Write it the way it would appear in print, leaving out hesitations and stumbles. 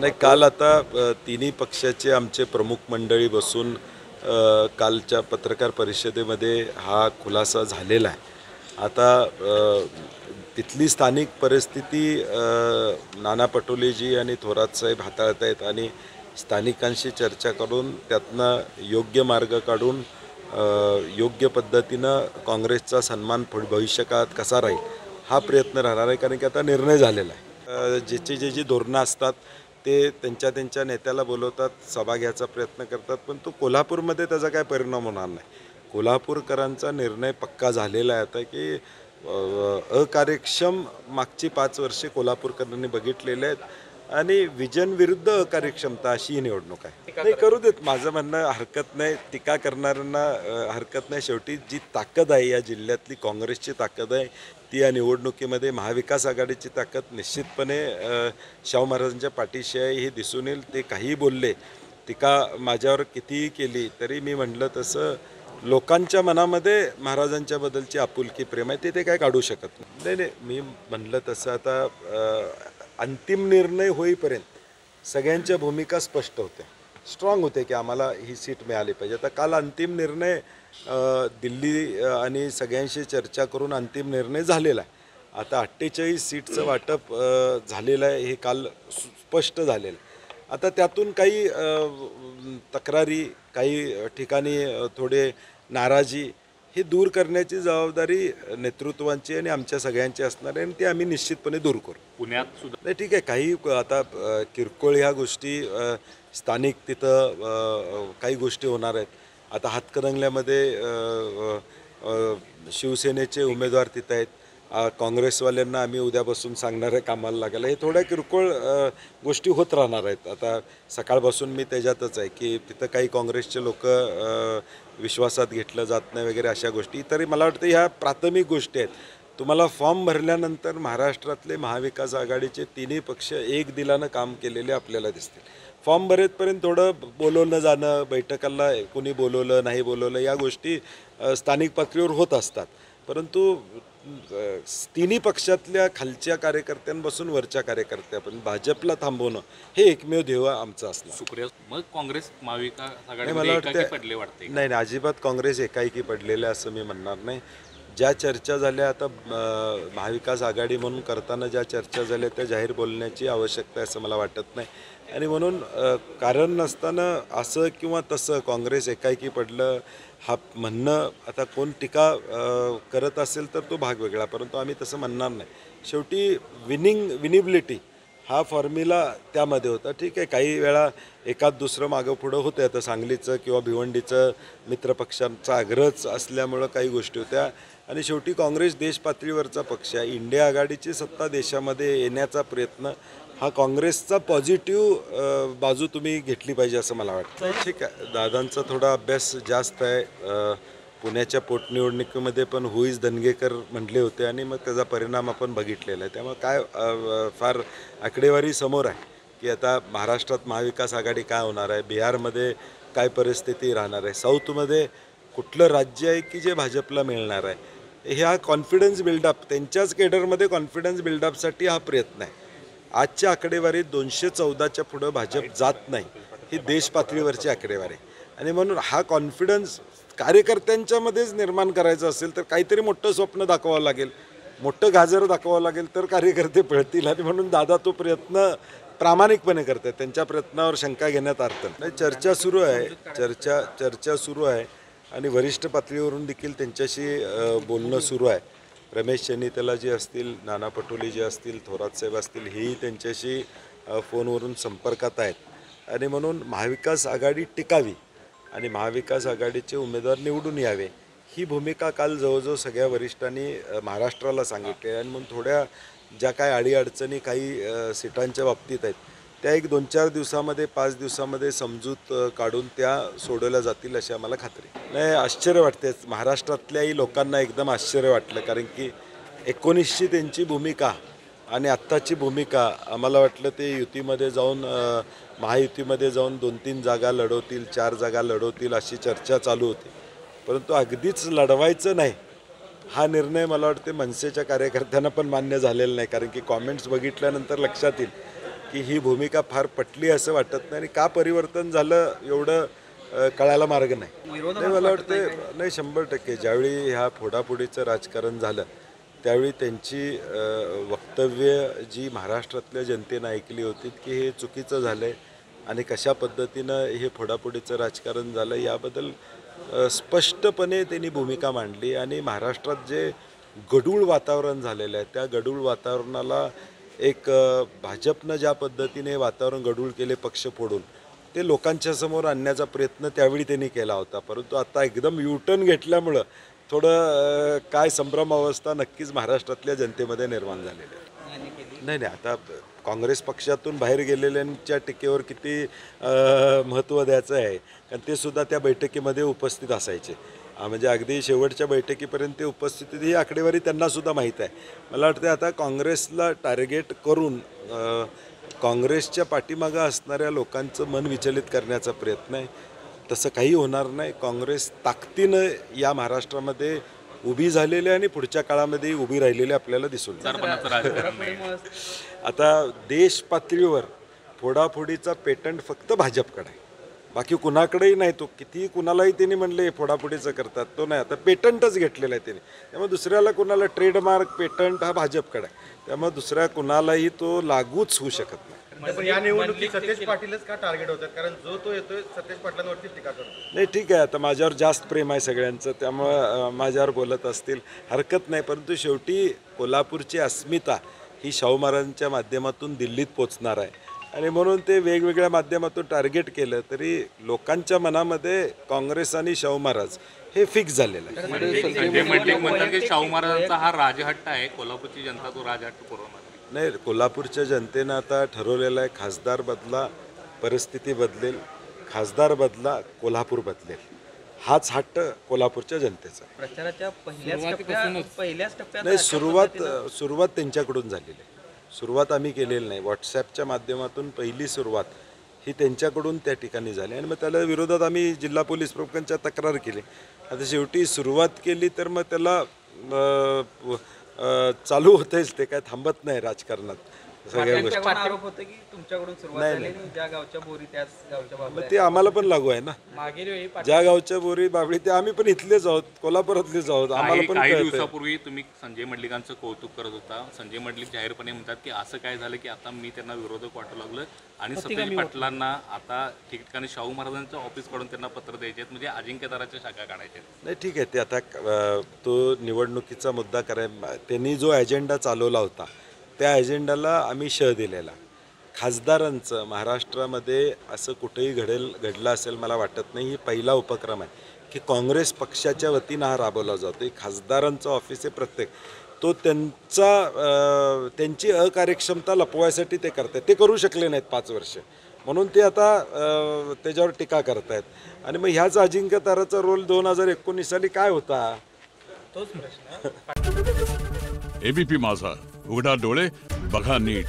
नाही, काल आता तिन्ही पक्षाचे आमचे प्रमुख मंडळी बसून कालच्या पत्रकार परिषदेमध्ये हा खुलासा झालेला आहे. आता तिथली स्थानिक परिस्थिती नाना पटोलेजी आणि थोरात साहेब हाताळत आहेत आणि स्थानिकांशी चर्चा करून त्यातनं योग्य मार्ग काढून योग्य पद्धतीनं काँग्रेसचा सन्मान भविष्यकाळात कसा राहील हा प्रयत्न राहणार आहे. कारण की आता निर्णय झालेला आहे. जी धोरणं असतात ते त्यांच्या नेत्याला बोलवतात, सभा घ्यायचा प्रयत्न करतात, पण तो कोल्हापूरमध्ये त्याचा काय परिणाम होणार नाही. कोल्हापूरकरांचा निर्णय पक्का झालेला आहे आता की अकार्यक्षम मागची 5 वर्षे कोल्हापूरकरांनी बघितलेले आहेत आणि विजन विरुद्ध अकार्यक्षमता अशी ही निवडणूक आहे. नाही, करू देत, माझं म्हणणं हरकत नाही, टीका करणाऱ्यांना हरकत नाही. शेवटी जी ताकद आहे या जिल्ह्यातली काँग्रेसची ताकद आहे ती या निवडणुकीमध्ये महाविकास आघाडीची ताकद निश्चितपणे शाहू महाराजांच्या पाठीशी आहे हे दिसून येईल. ते काहीही बोलले, टीका माझ्यावर कितीही केली तरी मी म्हटलं तसं लोकांच्या मनामध्ये महाराजांच्या बद्दलची आपुलकी प्रेम आहे ते काय काढू शकत नाही. नाही, मी म्हणलं तसं आता अंतिम निर्णय होईपर्यंत सगळ्यांच्या भूमिका स्पष्ट होते, स्ट्रॉंग होते की आम्हाला ही सीट मिळाली पाहिजे. आता काल अंतिम निर्णय दिल्ली आणि सगळ्यांशी चर्चा करून अंतिम निर्णय झालेला आहे. आता 48 सीटचं वाटप झालेलं आहे हे काल स्पष्ट झालेलं आहे. आता त्यातून काही तक्रारी, काही ठिकाणी थोडे नाराजी ही दूर करण्याची जबाबदारी नेतृत्वांची आणि आमच्या सगळ्यांची असणार आहे आणि ती आम्ही निश्चितपणे दूर करू. पुण्यात सुद्धा नाही, ठीक आहे, काही आता किरकोळ ह्या गोष्टी स्थानिक तिथं काही गोष्टी होणार आहेत. आता हातकणंगल्यामध्ये शिवसेनेचे उमेदवार तिथं आहेत. काँग्रेसवाल्यांना आम्ही उद्यापासून सांगणार आहे कामाला लागायला. हे थोड्या किरकोळ गोष्टी होत राहणार आहेत. आता सकाळपासून मी त्याच्यातच आहे की तिथं काही काँग्रेसचे लोक विश्वासात घेतलं जात नाही वगैरे अशा गोष्टी. तरी मला वाटतं ह्या प्राथमिक गोष्टी आहेत. तुम्हाला फॉर्म भरल्यानंतर महाराष्ट्रातले महाविकास आघाडीचे तिन्ही पक्ष एक दिलानं काम केलेले आपल्याला दिसतील. फॉर्म भरेपर्यंत थोडं बोलवलं जाणं, बैठकाला कोणी बोलवलं नाही बोलवलं या गोष्टी स्थानिक पातळीवर होत असतात. परंतु तिन्ही पक्षातल्या खालच्या कार्यकर्त्यांपासून वरच्या कार्यकर्त्यापर्यंत भाजपला थांबवणं हे एकमेव ध्येय आमचं असणार. सुप्रिया मग काँग्रेस महाविकास मला आघाडीमध्ये एकाकी पडले वाटतं वाटते. नाही, अजिबात काँग्रेस एकाएकी पडलेलं आहे असं मी म्हणणार नाही. ज्या चर्चा झाल्या आता महाविकास आघाडी म्हणून करताना ज्या चर्चा झाल्या त्या जाहीर बोलण्याची आवश्यकता आहे असं मला वाटत नाही. आणि म्हणून कारण नसताना असं किंवा तसं काँग्रेस एकाएकी पडलं हा म्हणणं, आता कोण टीका करत असेल तर तो भाग वेगळा, परंतु आम्ही तसं म्हणणार नाही. शेवटी विनिबिलिटी हा फॉर्म्युला त्यामध्ये होता. ठीक आहे, काही वेळा एकात दुसरं मागं पुढं होतं. आता सांगलीचं किंवा भिवंडीचं मित्रपक्षांचा आग्रहच असल्यामुळं काही गोष्टी होत्या आणि शेवटी काँग्रेस देश पातळीवरचा पक्ष आहे. इंडिया आघाडीची सत्ता देशामध्ये येण्याचा प्रयत्न हा काँग्रेसचा पॉझिटिव्ह बाजू तुम्ही घेतली पाहिजे असं मला वाटतं. ठीक आहे, दादांचा थोडा अभ्यास जास्त आहे. पुण्याच्या पोटनिवडणुकीमध्ये पण हु इज धनगेकर म्हटले होते आणि मग त्याचा परिणाम आपण बघितलेला आहे. त्यामुळे काय फार आकडेवारी समोर आहे की आता महाराष्ट्रात महाविकास आघाडी काय होणार आहे, बिहारमध्ये काय परिस्थिती राहणार आहे, साऊथमध्ये कुठलं राज्य आहे की जे भाजपला मिळणार आहे. ह्या कॉन्फिडन्स बिल्डअप, त्यांच्याच केडरमध्ये कॉन्फिडन्स बिल्डअपसाठी हा प्रयत्न आहे. आजच्या आकडेवारीत 214च्या पुढं भाजप जात नाही, ही देश पातळीवरची आकडेवारी आहे. आणि म्हणून हा कॉन्फिडन्स कार्यकर्त्यांच्यामध्येच निर्माण करायचं असेल तर काहीतरी मोठं स्वप्न दाखवावं लागेल, मोठं गाजर दाखवावं लागेल तर कार्यकर्ते पळतील. आणि म्हणून दादा तो प्रयत्न प्रामाणिकपणे करतात, त्यांच्या प्रयत्नावर शंका घेण्यात अर्थ नाही. चर्चा सुरू आहे, चर्चा सुरू आहे आणि वरिष्ठ पातळीवरून देखील त्यांच्याशी बोलणं सुरू आहे. रमेश चन्नीतला जे असतील, नाना पटोले जे असतील, थोरात साहेब असतील, हेही त्यांच्याशी फोनवरून संपर्कात आहेत. आणि म्हणून महाविकास आघाडी टिकावी आणि महाविकास आघाडीचे उमेदवार निवडून यावे ही भूमिका काल जवळजवळ सगळ्या वरिष्ठांनी महाराष्ट्राला सांगितली. आणि म्हणून थोड्या ज्या काय अडीअडचणी काही सीटांच्या बाबतीत आहेत त्या एक 2-4 दिवसामध्ये 5 दिवसामध्ये समजूत काढून त्या सोडवल्या जातील अशी आम्हाला खात्री. नाही, आश्चर्य वाटते महाराष्ट्रातल्याही लोकांना, एकदम आश्चर्य वाटलं. कारण की 19ची त्यांची भूमिका आणि आत्ताची भूमिका आम्हाला वाटलं ते युतीमध्ये जाऊन महायुतीमध्ये जाऊन 2-3 जागा लढवतील, 4 जागा लढवतील अशी चर्चा चालू होती. परंतु अगदीच लढवायचं नाही हा निर्णय मला वाटते मनसेच्या कार्यकर्त्यांना पण मान्य झालेला नाही. कारण की कॉमेंट्स बघितल्यानंतर लक्षात येईल की ही भूमिका फार पटली असं वाटत नाही आणि का परिवर्तन झालं एवढं कळायला मार्ग नाही. मला वाटते नाही 100% ज्यावेळी ह्या फोडाफोडीचं राजकारण झालं त्यावेळी त्यांची वक्तव्य जी महाराष्ट्रातल्या जनतेनं ऐकली होती की हे चुकीचं झालं आहे आणि कशा पद्धतीनं हे फोडाफोडीचं राजकारण झालं याबद्दल स्पष्टपणे त्यांनी भूमिका मांडली आणि महाराष्ट्रात जे गढूळ वातावरण झालेलं आहे त्या गढूळ वातावरणाला एक भाजपनं ज्या पद्धतीने वातावरण गढूळ केले पक्ष फोडून ते लोकांच्या समोर आणण्याचा प्रयत्न त्यावेळी त्यांनी केला होता. परंतु आता एकदम युटर्न घेतल्यामुळं थोडं काय संभ्रम अवस्था नक्कीच महाराष्ट्रातल्या जनतेमध्ये निर्माण झालेली आहे. नाही आता काँग्रेस पक्षातून बाहेर गेलेल्यांच्या टीकेवर किती महत्त्व द्यायचं आहे कारण ते सुद्धा त्या बैठकीमध्ये उपस्थित असायचे. म्हणजे अगदी शेवटच्या बैठकीपर्यंत ते उपस्थित ही आकडेवारी त्यांनासुद्धा माहीत आहे. मला वाटतं आता काँग्रेसला टार्गेट करून काँग्रेसच्या पाठीमागं असणाऱ्या लोकांचं मन विचलित करण्याचा प्रयत्न आहे. तसं काही होणार नाही. काँग्रेस ताकदीनं या महाराष्ट्रामध्ये उभी झालेली आणि पुढच्या काळामध्ये उभी राहिलेली आपल्याला दिसून येईल. आता देश पातळीवर फोडाफोडीचा पेटंट फक्त भाजपकडे आहे, बाकी कुणाकडेही नाही. तो कितीही कुणालाही त्यांनी म्हणले फोडाफोडीचं करतात तो नाही. आता पेटंटच घेतलेलं आहे त्यांनी, त्यामुळे दुसऱ्याला कुणाला ट्रेडमार्क पेटंट हा भाजपकडे आहे, त्यामुळे दुसऱ्या कुणालाही तो लागूच होऊ शकत नाही. पण या निवडणुकीत सतेज पाटीलच का टार्गेट होतात कारण जो तो येतोय सतेज पाटलांवरती टीका करतो. नाही ठीक आहे, आता माझ्यावर जास्त प्रेम आहे सगळ्यांचं त्यामुळं माझ्यावर बोलत असतील हरकत नाही. परंतु शेवटी कोल्हापूरची अस्मिता ही शाहू महाराजांच्या माध्यमातून दिल्लीत पोचणार आहे आणि म्हणून ते वेगवेगळ्या माध्यमातून टार्गेट केलं तरी लोकांच्या मनामध्ये काँग्रेस आणि शाहू महाराज हे फिक्स झालेलं आहे. संजय मंडलिक म्हणतात की शाहू महाराजांचा हा राजहट्ट आहे, कोल्हापूरची जनता तो राजहट्ट पुरवणार नाही. कोल्हापूरच्या जनतेनं आता ठरवलेलं आहे खासदार बदला परिस्थिती बदलेल, खासदार बदला कोल्हापूर बदलेल. हाच हट्ट कोल्हापूरच्या जनतेचा. प्रचाराच्या पहिल्याच टप्प्यात नाही सुरुवात त्यांच्याकडून झालेली आहे. सुरुवात आम्ही केलेली नाही. व्हॉट्सॲपच्या माध्यमातून पहिली सुरुवात ही त्यांच्याकडून त्या ठिकाणी झाली आणि मग त्याला विरोधात आम्ही जिल्हा पोलीस प्रमुखांच्या तक्रार केली. आता शेवटी सुरुवात केली तर मग त्याला चालू होतेच, ते काय थांबत नाही राजकारणात सगळ्या गोष्टी. आरोप होतं की तुमच्याकडून सुरुवात झाली आणि ज्या गावच्या बोरी त्याच गावच्या मग बाबा ते आम्हाला पण लागू आहे ना. मागील वेळी ज्या गावच्या बोरी बाबळी ते आम्ही पण इथलेच आहोत, कोल्हापुरातलेच आहोत, आम्हाला पण काही कळतंय. दिवसापूर्वी तुम्ही संजय मंडलिकांचं कौतुक करत होता. संजय मंडलिक जाहीरपणे म्हणतात की असं काय झालं की आता मी त्यांना विरोधक वाटू लागलं आणि सतेज पाटलांना आता ठिकठिकाणी शाहू महाराजांचं ऑफिस काढून त्यांना पत्र द्यायचे आहेत, म्हणजे अजिंक्यताराच्या शाखा काढायच्या आहेत. नाही ठीक आहे, ते आता तो निवडणुकीचा मुद्दा त्यांनी जो अजेंडा चालवला होता त्या अजेंडाला आम्ही शह दिलेला. खासदारांचं महाराष्ट्रामध्ये असं कुठेही घडलं असेल मला वाटत नाही. ही पहिला उपक्रम आहे की काँग्रेस पक्षाच्या वतीनं हा राबवला जातो. खासदारांचं ऑफिस आहे प्रत्येक तो त्यांची अकार्यक्षमता लपवायसाठी ते करतात. ते करू शकले नाहीत 5 वर्ष म्हणून ते आता त्याच्यावर टीका करतायत. आणि मग ह्याच अजिंक्यताराचा रोल 2019 साली काय होता तोच प्रश्न. एबीपी माझा, उघडा डोळे बघा नीट.